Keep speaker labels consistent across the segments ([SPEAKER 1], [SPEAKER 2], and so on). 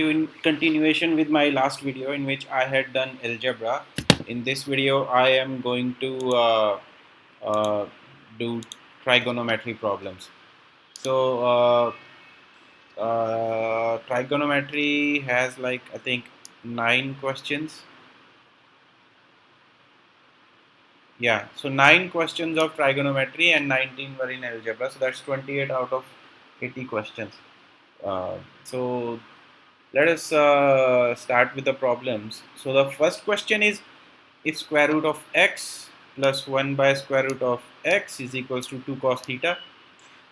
[SPEAKER 1] In continuation with my last video in which I had done algebra, in this video I am going to uh, do trigonometry problems. So trigonometry has like I think 9 questions. Yeah, so 9 questions of trigonometry and 19 were in algebra. So that's 28 out of 80 questions. So let us start with the problems. So the first question is, if square root of x plus 1 by square root of x is equals to 2 cos theta,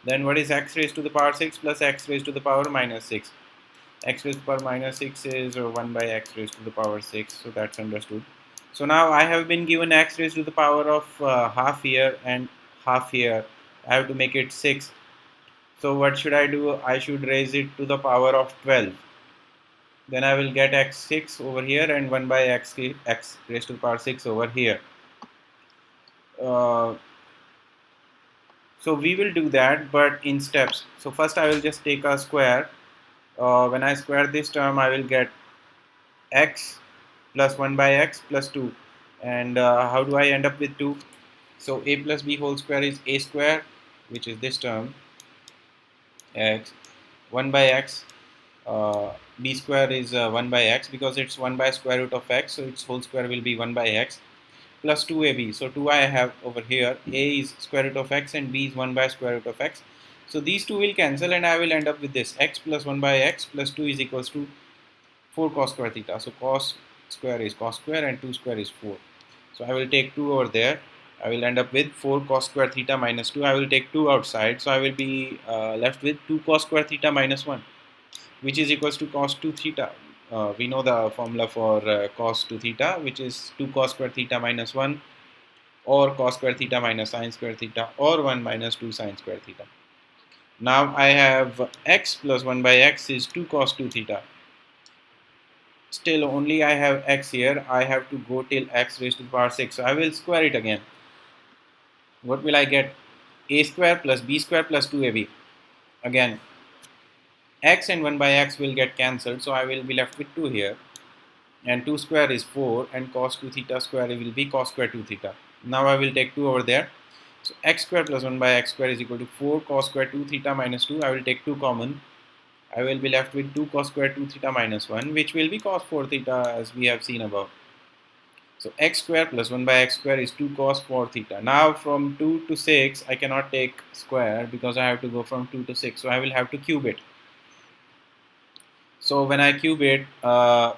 [SPEAKER 1] then what is x raised to the power 6 plus x raised to the power minus 6? X raised to the power minus 6 is 1 by x raised to the power 6, so that's understood. So now I have been given x raised to the power of half here and half here. I have to make it 6. So what should I do? I should raise it to the power of 12. Then I will get x6 over here and 1 by x raised to the power 6 over here. Uh, so we will do that, but in steps. So first I will just take a square. When I square this term, I will get x plus 1 by x plus 2. And how do I end up with 2? So a plus b whole square is a square, which is this term, x. 1 by x, b square is 1 by x, because it's 1 by square root of x, so its whole square will be 1 by x, plus 2ab. So 2 I have over here. A is square root of x and b is 1 by square root of x. So these two will cancel and I will end up with this, x plus 1 by x plus 2 is equals to 4 cos square theta. So cos square is cos square and 2 square is 4. So I will take 2 over there. I will end up with 4 cos square theta minus 2. I will take 2 outside. So I will be left with 2 cos square theta minus 1, which is equals to cos 2 theta. We know the formula for cos 2 theta, which is 2 cos square theta minus 1, or cos square theta minus sine square theta, or 1 minus 2 sine square theta. Now I have x plus 1 by x is 2 cos 2 theta. Still only I have x here. I have to go till x raised to the power 6. So I will square it again. What will I get? A square plus b square plus 2ab. Again, x and 1 by x will get cancelled, so I will be left with 2 here. And 2 square is 4, and cos 2 theta square will be cos square 2 theta. Now I will take 2 over there. So x square plus 1 by x square is equal to 4 cos square 2 theta minus 2. I will take 2 common. I will be left with 2 cos square 2 theta minus 1, which will be cos 4 theta as we have seen above. So x square plus 1 by x square is 2 cos 4 theta. Now from 2 to 6 I cannot take square because I have to go from 2 to 6. So I will have to cube it. So when I cube it, a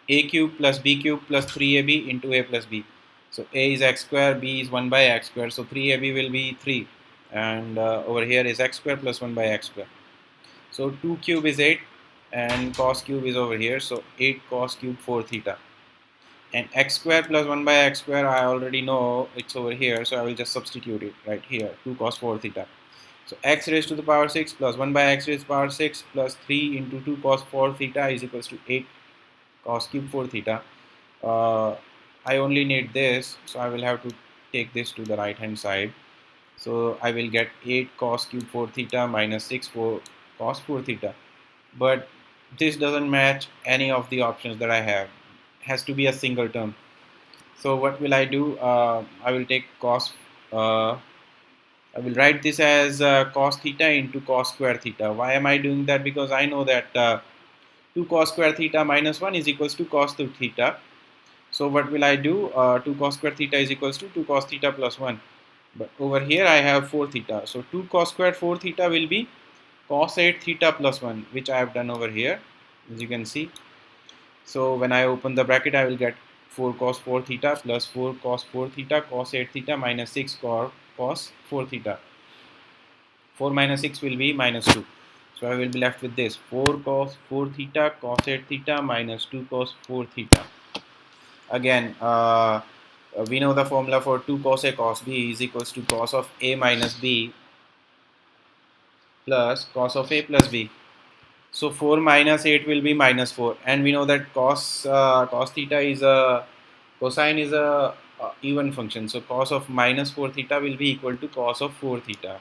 [SPEAKER 1] cube plus b cube plus 3ab into a plus b. So a is x square, b is 1 by x square. So 3ab will be 3. And over here is x square plus 1 by x square. So 2 cube is 8 and cos cube is over here. So 8 cos cube 4 theta. And x square plus 1 by x square I already know it's over here. So I will just substitute it right here. 2 cos 4 theta. So x raised to the power 6 plus 1 by x raised to the power 6 plus 3 into 2 cos 4 theta is equals to 8 cos cube 4 theta. I only need this, so I will have to take this to the right hand side. So I will get 8 cos cube 4 theta minus 6 for cos 4 theta. But this doesn't match any of the options that I have. It has to be a single term. So what will I do? I will take cos. I will write this as cos theta into cos square theta. Why am I doing that? Because I know that 2 cos square theta minus 1 is equals to cos 2 theta. So what will I do? 2 cos square theta is equals to 2 cos theta plus 1. But over here I have 4 theta. So 2 cos square 4 theta will be cos 8 theta plus 1, which I have done over here, as you can see. So when I open the bracket, I will get 4 cos 4 theta plus 4 cos 4 theta cos 8 theta minus 6 cos 4 theta. 4 minus 6 will be minus 2. So I will be left with this 4 cos 4 theta cos 8 theta minus 2 cos 4 theta. Again, we know the formula for 2 cos A cos B is equals to cos of A minus B plus cos of A plus B. So 4 minus 8 will be minus 4, and we know that cos theta is a cosine is a even function. So cos of minus 4 theta will be equal to cos of 4 theta.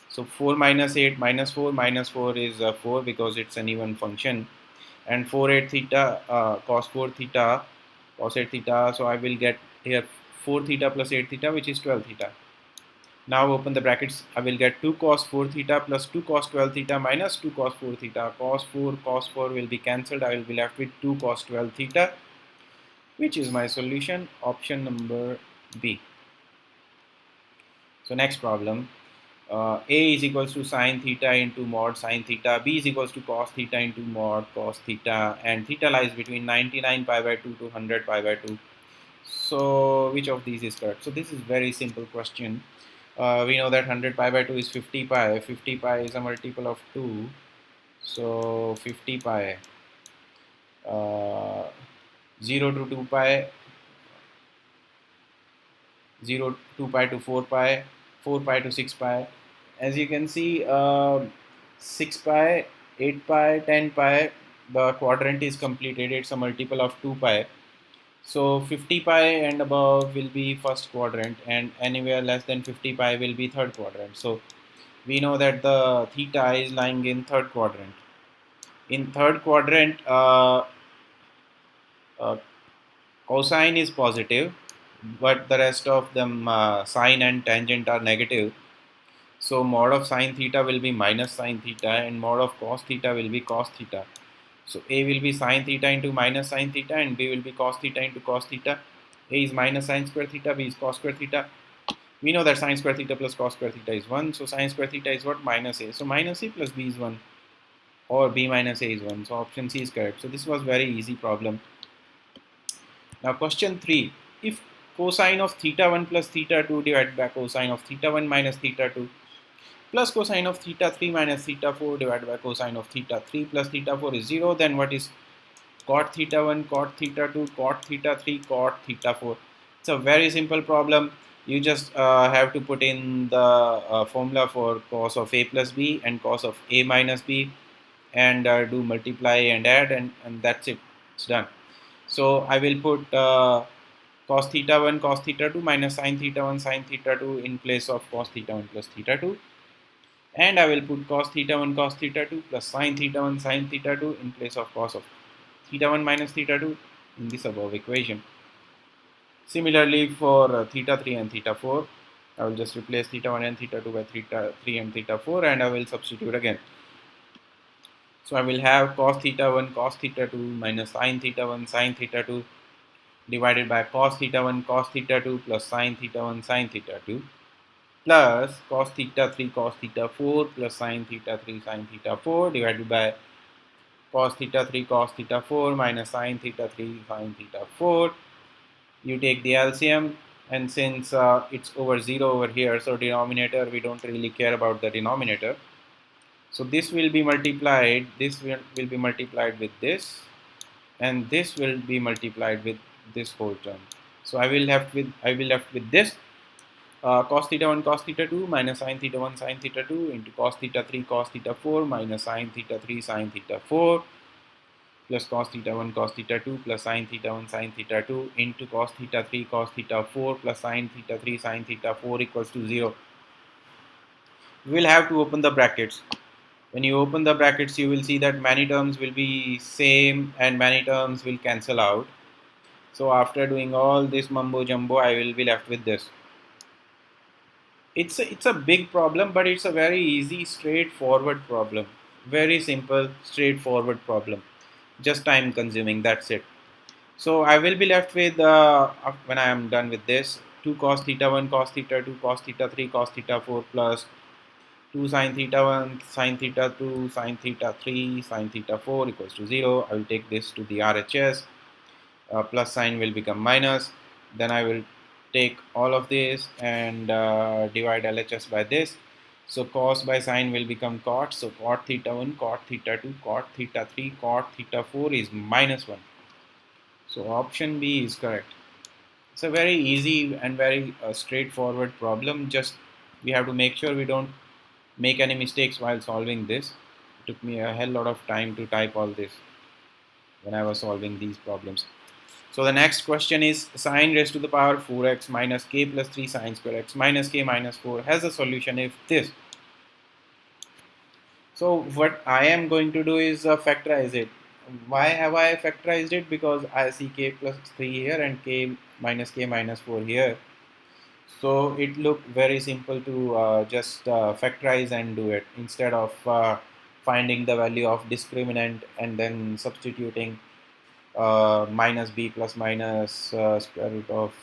[SPEAKER 1] So 4 minus 8 minus 4 is 4 because it's an even function. and 4 8 theta cos 4 theta cos 8 theta. So I will get here 4 theta plus 8 theta, which is 12 theta. Now open the brackets. I will get 2 cos 4 theta plus 2 cos 12 theta minus 2 cos 4 theta. Cos 4 will be cancelled. I will be left with 2 cos 12 theta, which is my solution, option number B. So next problem. A is equals to sine theta into mod sine theta. B is equals to cos theta into mod cos theta. And theta lies between 99 pi by 2 to 100 pi by 2. So which of these is correct? So this is very simple question. We know that 100 pi by 2 is 50 pi. 50 pi is a multiple of 2. So 50 pi. 0 to 2 pi. 0 2 pi to 4 pi. 4 pi to 6 pi. As you can see, 6 pi, 8 pi, 10 pi, the quadrant is completed. It's a multiple of 2 pi. So 50 pi and above will be first quadrant, and anywhere less than 50 pi will be third quadrant. So we know that the theta is lying in third quadrant. In third quadrant, uh, cosine is positive, but the rest of them, sine and tangent, are negative. So mod of sine theta will be minus sine theta, and mod of cos theta will be cos theta. So A will be sine theta into minus sine theta, and B will be cos theta into cos theta. A is minus sine square theta, B is cos square theta. We know that sine square theta plus cos square theta is 1. So sine square theta is what? Minus A. So minus A plus B is 1, or B minus A is 1. So option C is correct. So this was very easy problem. Now question 3. If cosine of theta 1 plus theta 2 divided by cosine of theta 1 minus theta 2 plus cosine of theta 3 minus theta 4 divided by cosine of theta 3 plus theta 4 is 0, then what is cot theta 1, cot theta 2, cot theta 3, cot theta 4? It's a very simple problem. You just have to put in the formula for cos of A plus B and cos of A minus B, and do multiply and add, and that's it. It's done. So I will put cos theta 1 cos theta 2 minus sin theta 1 sin theta 2 in place of cos theta 1 plus theta 2, and I will put cos theta 1 cos theta 2 plus sin theta 1 sin theta 2 in place of cos of theta 1 minus theta 2 in this above equation. Similarly for theta 3 and theta 4, I will just replace theta 1 and theta 2 by theta 3 and theta 4, and I will substitute again. So I will have cos theta 1 cos theta 2 minus sin theta 1 sin theta 2 divided by cos theta 1 cos theta 2 plus sin theta 1 sin theta 2 plus cos theta 3 cos theta 4 plus sin theta 3 sin theta 4 divided by cos theta 3 cos theta 4 minus sin theta 3 sin theta 4. You take the LCM, and since it's over 0 over here, so denominator, we don't really care about the denominator. So this will be multiplied, this will be multiplied with this, and this will be multiplied with this whole term. So I will left with this cos theta 1 cos theta 2 minus sin theta 1 sin theta 2 into cos theta 3 cos theta 4 minus sin theta 3 sin theta 4 plus cos theta 1 cos theta 2 plus sin theta 1 sin theta 2 into cos theta 3 cos theta 4 plus sin theta 3 sin theta 4 equals to 0. We will have to open the brackets. When you open the brackets, you will see that many terms will be same and many terms will cancel out. So after doing all this mumbo jumbo, I will be left with this. It's a big problem, but it's a very easy, straightforward problem. Very simple, straightforward problem. Just time consuming, that's it. So I will be left with, when I am done with this, 2 cos theta 1 cos theta 2 cos theta 3 cos theta 4 plus 2 sin theta 1 sin theta 2 sin theta 3 sin theta 4 equals to 0. I will take this to the RHS. Plus sign will become minus. Then I will take all of this and divide LHS by this. So cos by sine will become cot. So cot theta 1, cot theta 2, cot theta 3, cot theta 4 is minus 1. So option B is correct. It's a very easy and very straightforward problem. Just we have to make sure we don't make any mistakes while solving this. It took me a hell lot of time to type all this when I was solving these problems. So the next question is sine raised to the power 4x minus k plus 3 sine square x minus k minus 4 has a solution if this. So what I am going to do is factorize it. why have I factorized it? Because I see k plus 3 here and k minus 4 here. So it looked very simple to just factorize and do it instead of finding the value of discriminant and then substituting minus b plus minus square root of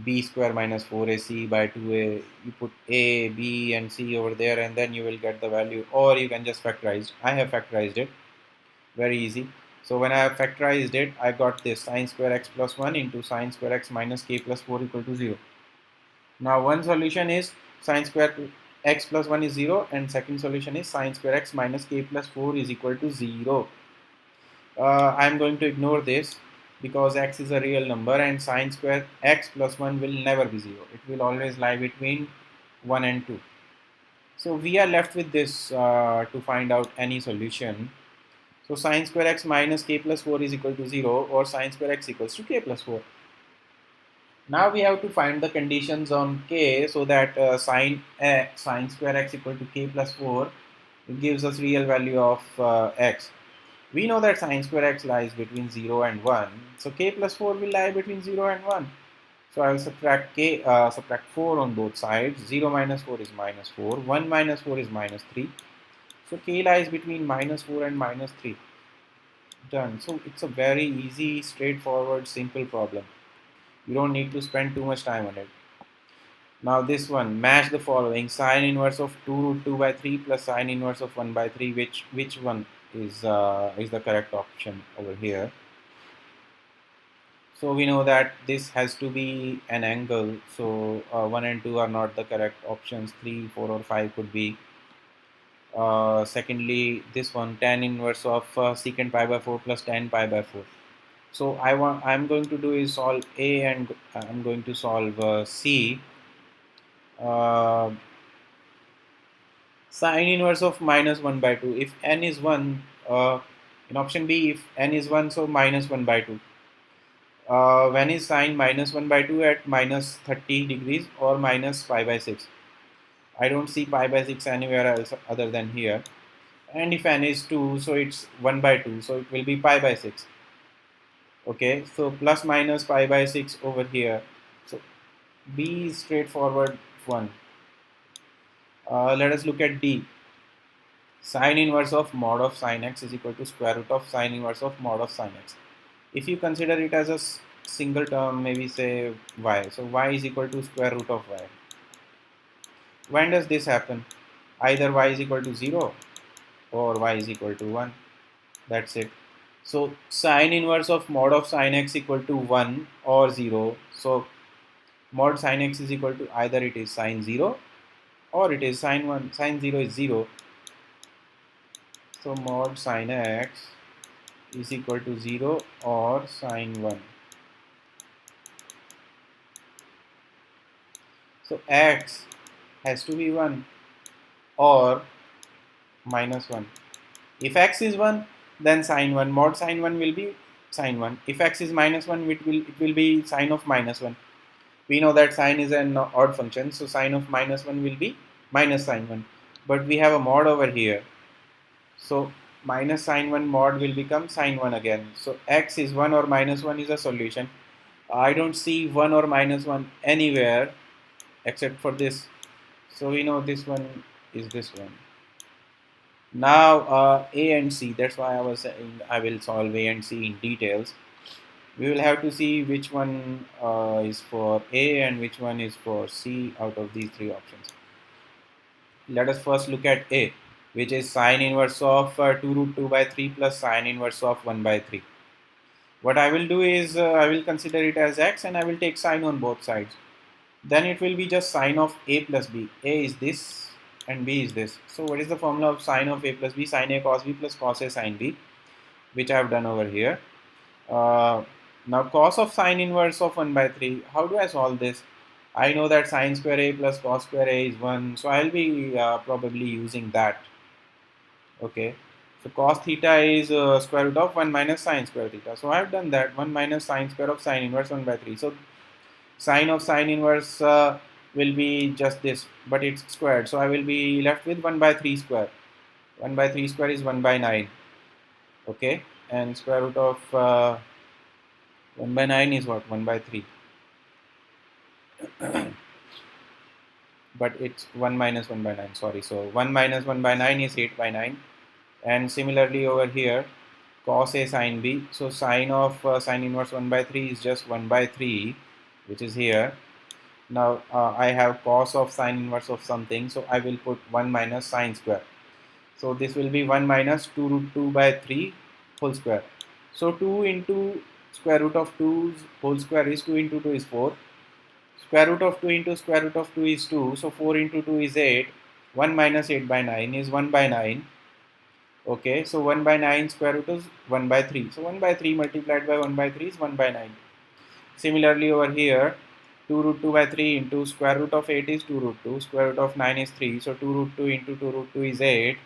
[SPEAKER 1] b square minus 4ac by 2a. You put a, b and c over there and then you will get the value, or you can just factorize. I have factorized it, very easy. So when I have factorized it, I got this sine square x plus 1 into sine square x minus k plus 4 equal to 0. Now one solution is sine square x plus 1 is 0, and second solution is sine square x minus k plus 4 is equal to 0. I'm going to ignore this because x is a real number and sine square x plus 1 will never be 0. It will always lie between 1 and 2. So we are left with this to find out any solution. So sine square x minus k plus 4 is equal to 0, or sine square x equals to k plus 4. Now we have to find the conditions on k so that sine square x equal to k plus 4, it gives us real value of x. We know that sine square x lies between 0 and 1, so k plus 4 will lie between 0 and 1. So I will subtract 4 on both sides. 0 minus 4 is minus 4, 1 minus 4 is minus 3. So k lies between minus 4 and minus 3. Done. So it's a very easy, straightforward, simple problem. You don't need to spend too much time on it. Now this one, match the following: sine inverse of 2 root 2 by 3 plus sine inverse of 1 by 3. Which one is the correct option over here? So we know that this has to be an angle. So 1 and 2 are not the correct options. 3, 4, or 5 could be. Secondly, this one, tan inverse of secant pi by 4 plus tan pi by 4. So I'm going to do is solve A, and I'm going to solve C. Uh, Sine inverse of minus 1 by 2. If n is 1, in option B, if n is 1, so minus 1 by 2. When is sine minus 1 by 2 at minus 30 degrees or minus pi by 6? I don't see pi by 6 anywhere else other than here. And if n is 2, so it's 1 by 2, so it will be pi by 6. Okay, so plus minus pi by 6 over here. So B is straightforward one. Let us look at D. Sine inverse of mod of sine x is equal to square root of sine inverse of mod of sine x. If you consider it as a single term, maybe say y. So y is equal to square root of y. When does this happen? Either y is equal to 0 or y is equal to 1. That's it. So sine inverse of mod of sine x equal to 1 or 0. So mod sine x is equal to either it is sine 0 or it is sine 1. Sine 0 is 0. So mod sine x is equal to 0 or sine 1. So x has to be 1 or minus 1. If x is 1, then sine 1, mod sine 1 will be sine 1. If x is minus 1, it will be sine of minus 1. We know that sine is an odd function, so sine of minus 1 will be minus sine 1. But we have a mod over here. So minus sine 1 mod will become sine 1 again. So x is 1 or minus 1 is a solution. I don't see 1 or minus 1 anywhere except for this. So we know this one is this one. Now A and C, that's why I was saying I will solve A and C in details. We will have to see which one is for A and which one is for C out of these three options. Let us first look at A, which is sine inverse of 2 root 2 by 3 plus sine inverse of 1 by 3. What I will do is I will consider it as x and I will take sine on both sides. Then it will be just sine of A plus B. A is this and B is this. So what is the formula of sine of A plus B? Sine A cos B plus cos A sine B, which I have done over here. Now cos of sine inverse of 1 by 3. How do I solve this? I know that sine square A plus cos square A is 1. So I'll be probably using that. Okay. So cos theta is square root of 1 minus sine square theta. So I've done that. 1 minus sine square of sine inverse 1 by 3. So sine of sine inverse will be just this, but it's squared. So I will be left with 1 by 3 square. 1 by 3 square is 1 by 9. okay, and square root of 1 by 9 is what? 1 by 3. But it's 1 minus 1 by 9, sorry. So 1 minus 1 by 9 is 8 by 9. And similarly over here, cos A sin B. So sine of sine inverse 1 by 3 is just 1 by 3, which is here. Now I have cos of sine inverse of something, so I will put 1 minus sine square. So this will be 1 minus 2 root 2 by 3 whole square. So 2 into square root of 2 whole square is 2 into 2 is 4. Square root of 2 into square root of 2 is 2. So 4 into 2 is 8. 1 minus 8 by 9 is 1 by 9. Okay, so 1 by 9 square root is 1 by 3. So 1 by 3 multiplied by 1 by 3 is 1 by 9. Similarly over here, 2 root 2 by 3 into square root of 8 is 2 root 2. Square root of 9 is 3. So 2 root 2 into 2 root 2 is 8.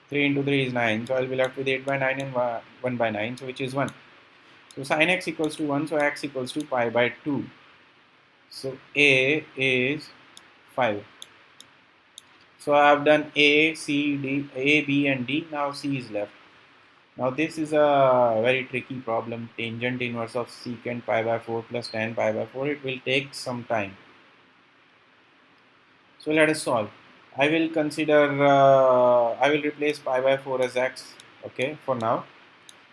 [SPEAKER 1] 3 into 3 is 9. So I'll be left with 8 by 9 and 1 by 9, so which is 1. So sin x equals to 1, so x equals to pi by 2. So A is 5. So I have done A, C, D, A, B and D. Now C is left. Now this is a very tricky problem. Tangent inverse of secant pi by 4 plus tan pi by 4. It will take some time. So let us solve. I will I will replace pi by 4 as x, okay, for now.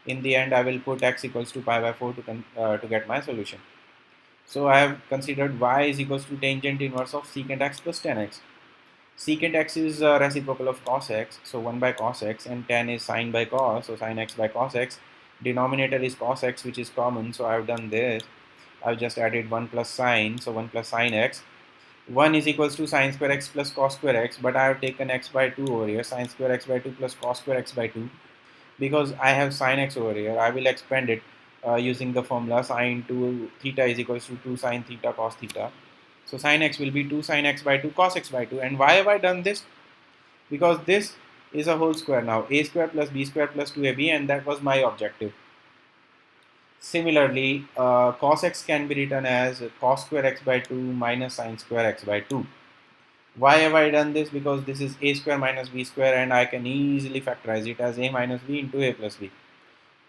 [SPEAKER 1] In the end, I will put x equals to pi by 4 to get my solution. So I have considered y is equals to tangent inverse of secant x plus tan x. Secant x is reciprocal of cos x, so 1 by cos x, and tan is sine by cos, so sine x by cos x. Denominator is cos x, which is common, so I have done this. I've just added 1 plus sine, so 1 plus sine x. 1 is equals to sine square x plus cos square x, but I have taken x by 2 over here, sine square x by 2 plus cos square x by 2. Because I have sine x over here, I will expand it using the formula sine 2 theta is equals to 2 sine theta cos theta. So sine x will be 2 sine x by 2 cos x by 2. And why have I done this? Because this is a whole square now, a square plus b square plus 2ab, and that was my objective. Similarly, cos x can be written as cos square x by 2 minus sine square x by 2. Why have I done this? Because this is a square minus b square, and I can easily factorize it as a minus b into a plus b.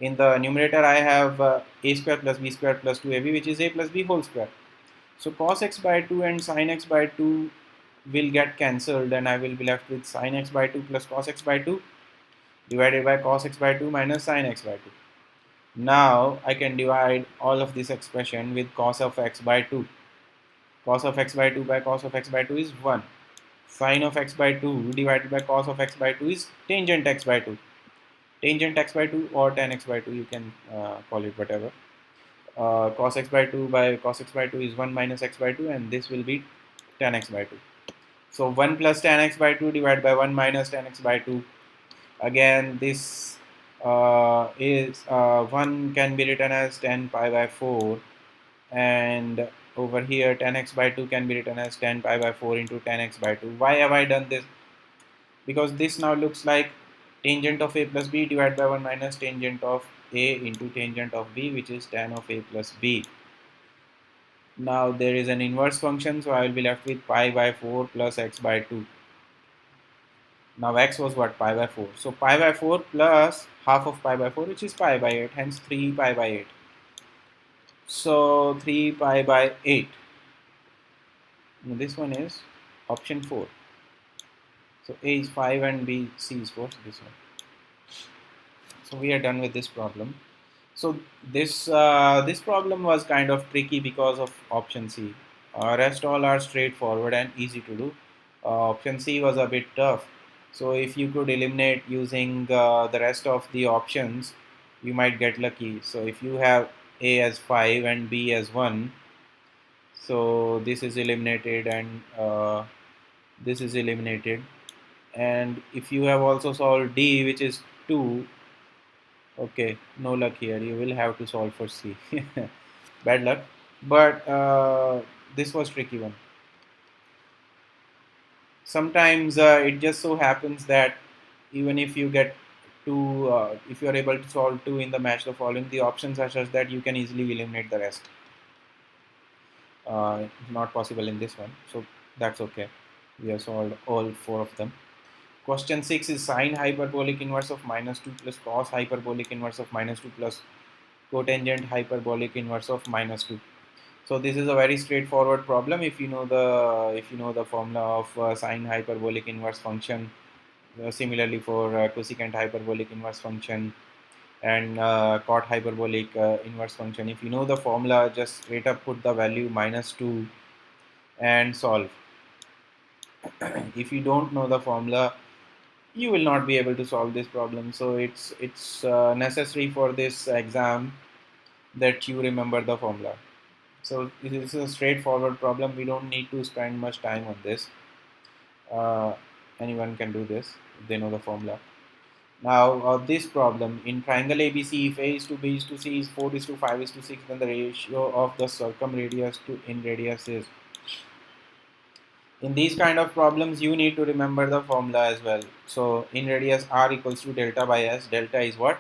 [SPEAKER 1] In the numerator, I have a square plus b square plus 2ab, which is a plus b whole square. So cos x by 2 and sin x by 2 will get cancelled, and I will be left with sin x by 2 plus cos x by 2 divided by cos x by 2 minus sin x by 2. Now I can divide all of this expression with cos of x by 2. Cos of x by 2 by cos of x by 2 is 1. Sin of x by 2 divided by cos of x by 2 is tangent x by 2. Tangent x by 2 or tan x by 2, you can call it whatever. Cos x by 2 by cos x by 2 is 1 minus x by 2, and this will be tan x by 2. So 1 plus tan x by 2 divided by 1 minus tan x by 2. Again, this is 1 can be written as tan pi by 4, and over here tan x by 2 can be written as tan pi by 4 into tan x by 2. Why have I done this? Because this now looks like tangent of a plus b divided by 1 minus tangent of a into tangent of b, which is tan of a plus b. Now there is an inverse function, so I will be left with pi by 4 plus x by 2. Now x was what? Pi by 4. So pi by 4 plus half of pi by 4, which is pi by 8, hence 3 pi by 8. So 3 pi by 8. Now this one is option 4. So A is 5 and B, C is 4, so this one. So we are done with this problem. So this problem was kind of tricky because of option C. Rest all are straightforward and easy to do. Option C was a bit tough. So if you could eliminate using the rest of the options, you might get lucky. So if you have A as 5 and B as 1, so this is eliminated, and this is eliminated. And if you have also solved D, which is 2, okay, no luck here. You will have to solve for C. Bad luck. But this was tricky one. Sometimes it just so happens that even if you get two, if you are able to solve two in the match the following, the options are such that you can easily eliminate the rest. Not possible in this one, so that's okay. We have solved all four of them. Question 6 is sine hyperbolic inverse of minus 2 plus cos hyperbolic inverse of minus 2 plus cotangent hyperbolic inverse of minus 2. So this is a very straightforward problem if you know the formula of sine hyperbolic inverse function. Similarly for cosecant hyperbolic inverse function and cot hyperbolic inverse function. If you know the formula, just straight up put the value minus 2 and solve. If you don't know the formula, you will not be able to solve this problem. So it's necessary for this exam that you remember the formula. So this is a straightforward problem. We don't need to spend much time on this. Uh, Anyone can do this if they know the formula. Now, this problem in triangle ABC, if A is to B is to C is 4 is to 5 is to 6, then the ratio of the circumradius to in radius is. In these kind of problems, you need to remember the formula as well. So, in radius R equals to delta by S. Delta is what?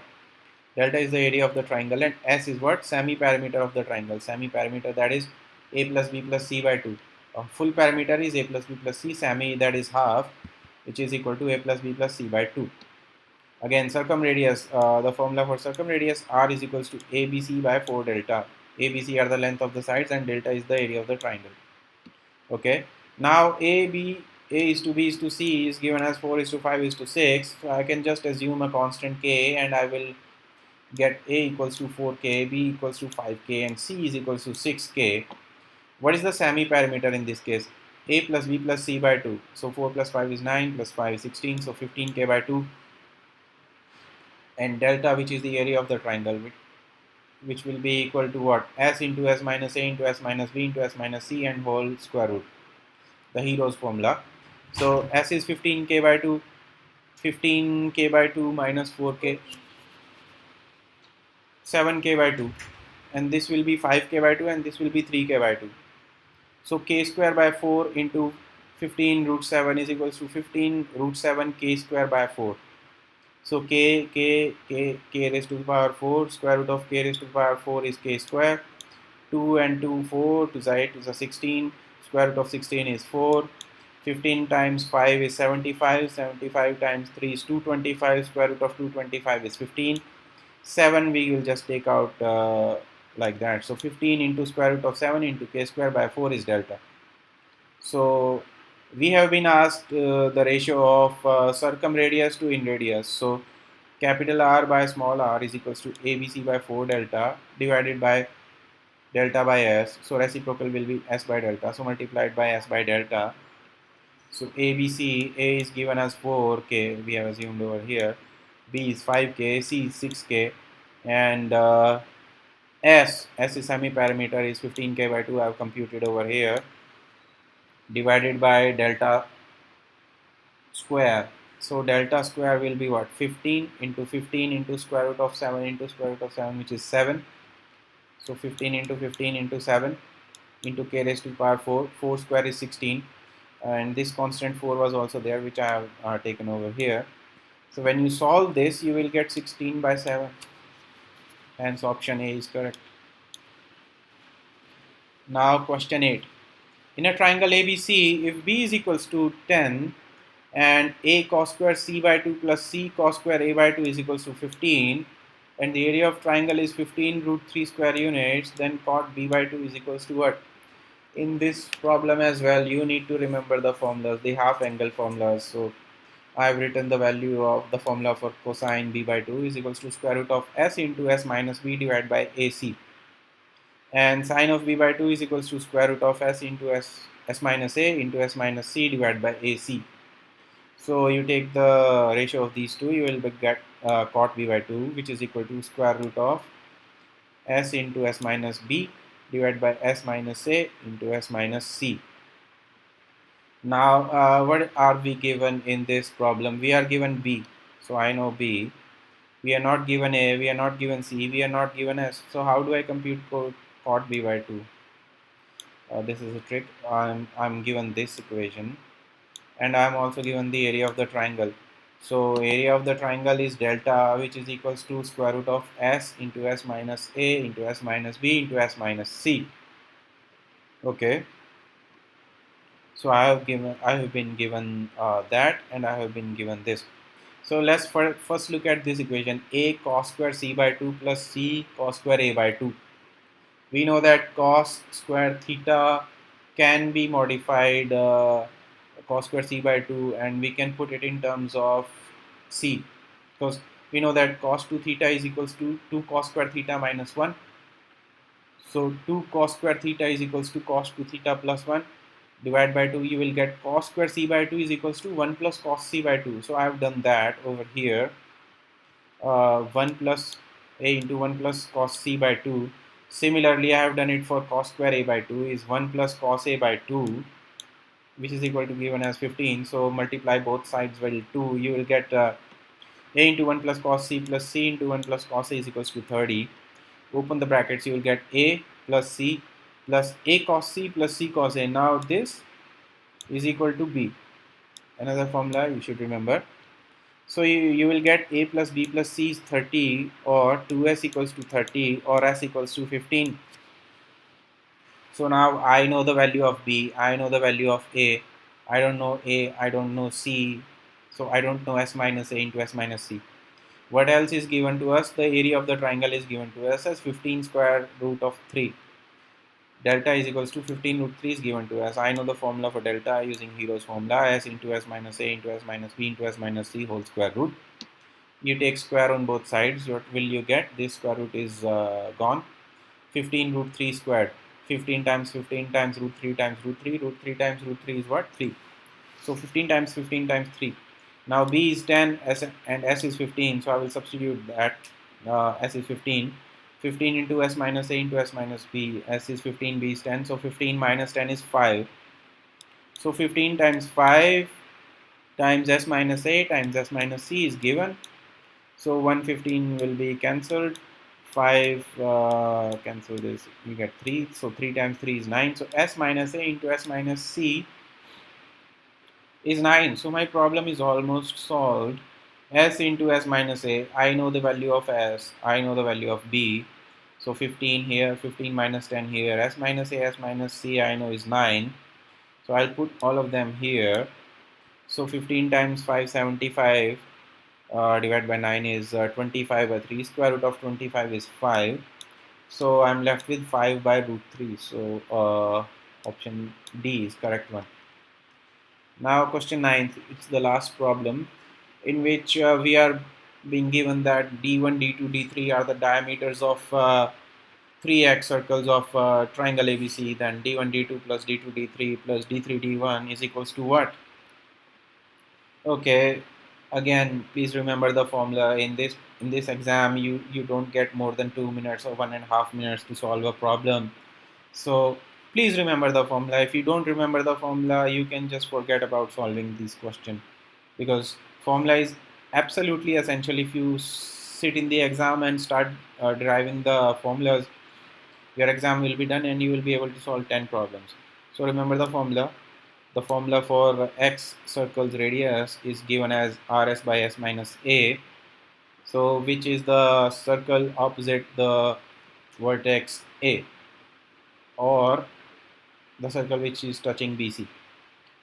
[SPEAKER 1] Delta is the area of the triangle, and S is what? Semi-parameter of the triangle. Semi-parameter, that is A plus B plus C by 2. Full parameter is A plus B plus C. Semi, that is half, which is equal to A plus B plus C by 2. Again, circumradius, the formula for circumradius R is equals to ABC by 4 delta. ABC are the length of the sides and delta is the area of the triangle. Okay. Now A is to B is to C is given as 4 is to 5 is to 6. So I can just assume a constant K and I will get A equals to 4K, B equals to 5K and C is equals to 6K. What is the semi-parameter in this case? A plus B plus C by 2. So 4 plus 5 is 9 plus 5 is 16. So 15K by 2. And delta, which is the area of the triangle, which will be equal to what? S into S minus A into S minus B into S minus C and whole square root. The Hero's formula. So S is 15K by 2. 15K by 2 minus 4K. 7K by 2. And this will be 5K by 2 and this will be 3K by 2. So K square by 4 into 15 root 7 is equals to 15 root 7 K square by 4. So k raised to the power 4, square root of k raised to the power 4 is k square. 2 and 2, 4, to the right is a 16, square root of 16 is 4. 15 times 5 is 75, 75 times 3 is 225, square root of 225 is 15. 7 we will just take out like that. So 15 into square root of 7 into k square by 4 is delta. So we have been asked the ratio of circumradius to in radius. So capital R by small r is equals to ABC by 4 delta divided by delta by S. So reciprocal will be S by delta. So multiplied by S by delta. So ABC, A is given as 4K, we have assumed over here. B is 5K, C is 6K, and S is semi-parameter is 15K by 2, I have computed over here, divided by delta square. So delta square will be what? 15 into square root of 7 into square root of 7, which is 7. So 15 into 7 into k raised to the power 4. 4 square is 16. And this constant 4 was also there, which I have taken over here. So when you solve this, you will get 16 by 7. Hence option A is correct. Now question 8. In a triangle ABC, if B is equals to 10, and A cos square C by 2 plus C cos square A by 2 is equals to 15, and the area of triangle is 15 root 3 square units, then cot B by 2 is equals to what? In this problem as well, you need to remember the formulas, the half angle formulas. So I have written the value of the formula for cosine B by 2 is equals to square root of S into S minus B divided by AC. And sine of B by 2 is equals to square root of S into S minus A into S minus C divided by AC. So you take the ratio of these two, you will get cot B by 2, which is equal to square root of S into S minus B divided by S minus A into S minus C. Now, what are we given in this problem? We are given B. So I know B. We are not given A, we are not given C, we are not given S. So how do I compute cot B by 2? This is a trick. I'm given this equation. And I'm also given the area of the triangle. So area of the triangle is delta, which is equals to square root of S into S minus A into S minus B into S minus C. Okay. So I have been given that, and I have been given this. So let's first look at this equation: a cos square c by 2 plus c cos square a by 2. We know that cos square theta can be modified cos square c by 2, and we can put it in terms of c, because we know that cos 2 theta is equals to 2 cos square theta minus 1. So 2 cos square theta is equals to cos 2 theta plus 1. Divide by 2, you will get cos square c by 2 is equals to 1 plus cos c by 2. So I have done that over here. 1 plus a into 1 plus cos c by 2. Similarly, I have done it for cos square a by 2 is 1 plus cos a by 2, which is equal to given as 15. So multiply both sides by 2. You will get a into 1 plus cos c plus c into 1 plus cos a is equals to 30. Open the brackets, you will get a plus c plus a cos c plus c cos a. Now this is equal to b. Another formula you should remember. So you will get a plus b plus c is 30, or 2s equals to 30, or s equals to 15. So now I know the value of b, I know the value of a, I don't know a, I don't know c, so I don't know s minus a into s minus c. What else is given to us? The area of the triangle is given to us as 15 square root of 3. Delta is equals to 15 root 3 is given to us. I know the formula for delta using Hero's formula, s into s minus a into s minus b into s minus c whole square root. You take square on both sides. What will you get? This square root is gone. 15 root 3 squared. 15 times root 3 times root 3. Root 3 times root 3 is what? 3. So 15 times 3. Now b is 10 and s is 15. So I will substitute that. S is 15. 15 into s minus a into s minus b. S is 15, b is 10. So 15 minus 10 is 5. So 15 times 5 times s minus a times s minus c is given. So 115 will be cancelled. 5 cancel this, you get 3. So 3 times 3 is 9. So s minus a into s minus c is 9. So my problem is almost solved. S into s minus a, I know the value of s, I know the value of b. So 15 here, 15 minus 10 here, s minus a, s minus c I know is 9. So I'll put all of them here. So 15 times 575 divided by 9 is 25 by 3. Square root of 25 is 5. So I'm left with 5 by root 3. So option D is correct one. Now question 9, it's the last problem, in which we are being given that D1, D2, D3 are the diameters of 3x circles of triangle ABC. Then D1, D2 plus D2, D3 plus D3, D1 is equals to what? Okay, again, please remember the formula. In this exam, you don't get more than 2 minutes or 1.5 minutes to solve a problem. So please remember the formula. If you don't remember the formula, you can just forget about solving this question, because formula is absolutely essential. If you sit in the exam and start deriving the formulas, your exam will be done and you will be able to solve 10 problems. So remember the formula. The formula for x circle's radius is given as rs by s minus a. So which is the circle opposite the vertex a, or the circle which is touching BC.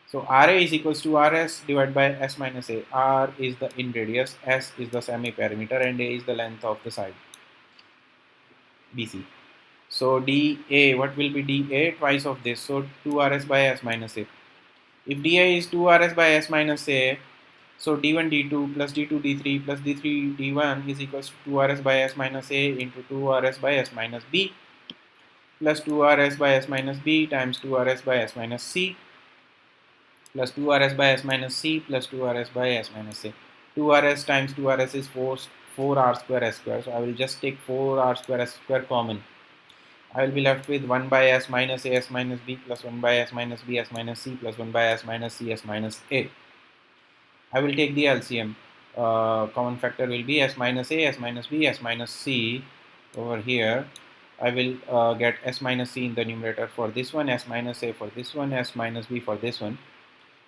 [SPEAKER 1] So RA is equals to RS divided by S minus A. R is the in radius, S is the semi-perimeter, and A is the length of the side BC. So DA, what will be DA? Twice of this. So 2RS by S minus A. If DA is 2RS by S minus A, so D1 D2 plus D2 D3 plus D3 D1 is equals to 2RS by S minus A into 2RS by S minus B plus 2RS by S minus B times 2RS by S minus C plus 2RS by S minus C plus 2RS by S minus A. 2RS times 2RS is 4R square S square. So I will just take 4R square S square common. I will be left with 1 by S minus A S minus B plus 1 by S minus B S minus C plus 1 by S minus C S minus A. I will take the LCM. Common factor will be S minus A, S minus B, S minus C over here. I will get S minus C in the numerator for this one, S minus A for this one, S minus B for this one.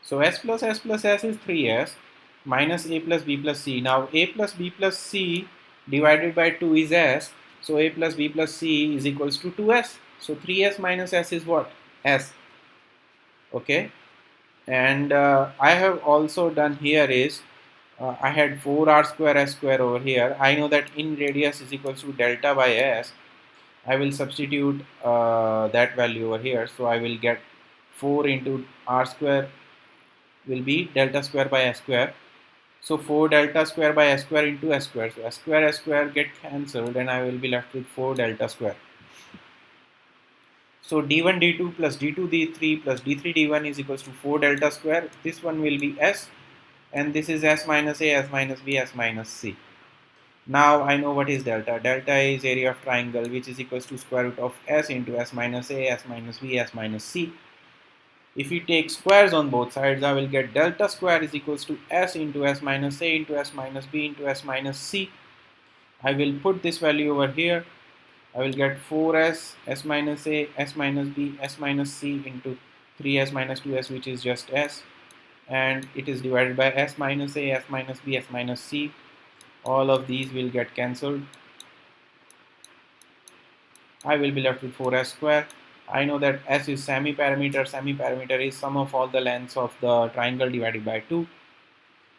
[SPEAKER 1] So S plus S plus S is 3S minus A plus B plus C. Now A plus B plus C divided by 2 is S. So A plus B plus C is equals to 2S. So 3S minus S is what? S. Okay. And I have also done here is I had 4r square s square over here. I know that in radius is equals to delta by s. I will substitute that value over here. So I will get 4 into r square will be delta square by s square. So 4 delta square by s square into s square. So s square get cancelled and I will be left with 4 delta square. So d1 d2 plus d2 d3 plus d3 d1 is equals to 4 delta square. This one will be s, and this is s minus a, s minus b, s minus c. Now I know what is delta. Delta is area of triangle, which is equals to square root of s into s minus a, s minus b, s minus c. If we take squares on both sides, I will get delta square is equals to s into s minus a into s minus b into s minus c. I will put this value over here. I will get 4s, s minus a, s minus b, s minus c into 3s minus 2s, which is just s, and it is divided by s minus a, s minus b, s minus c. All of these will get cancelled. I will be left with 4s square. I know that s is semi-parameter. Semi-parameter is sum of all the lengths of the triangle divided by 2.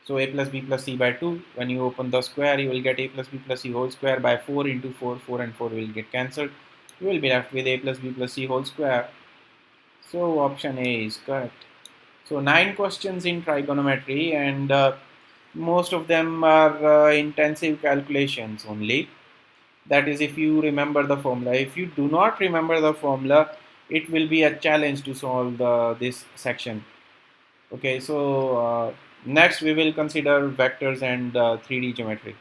[SPEAKER 1] So a plus b plus c by 2. When you open the square, you will get a plus b plus c whole square by 4 into 4. 4 and 4 will get cancelled. You will be left with a plus b plus c whole square. So option A is correct. So 9 questions in trigonometry, and most of them are intensive calculations only. That is, if you remember the formula. If you do not remember the formula, it will be a challenge to solve this section. Okay, so next we will consider vectors and 3D geometry.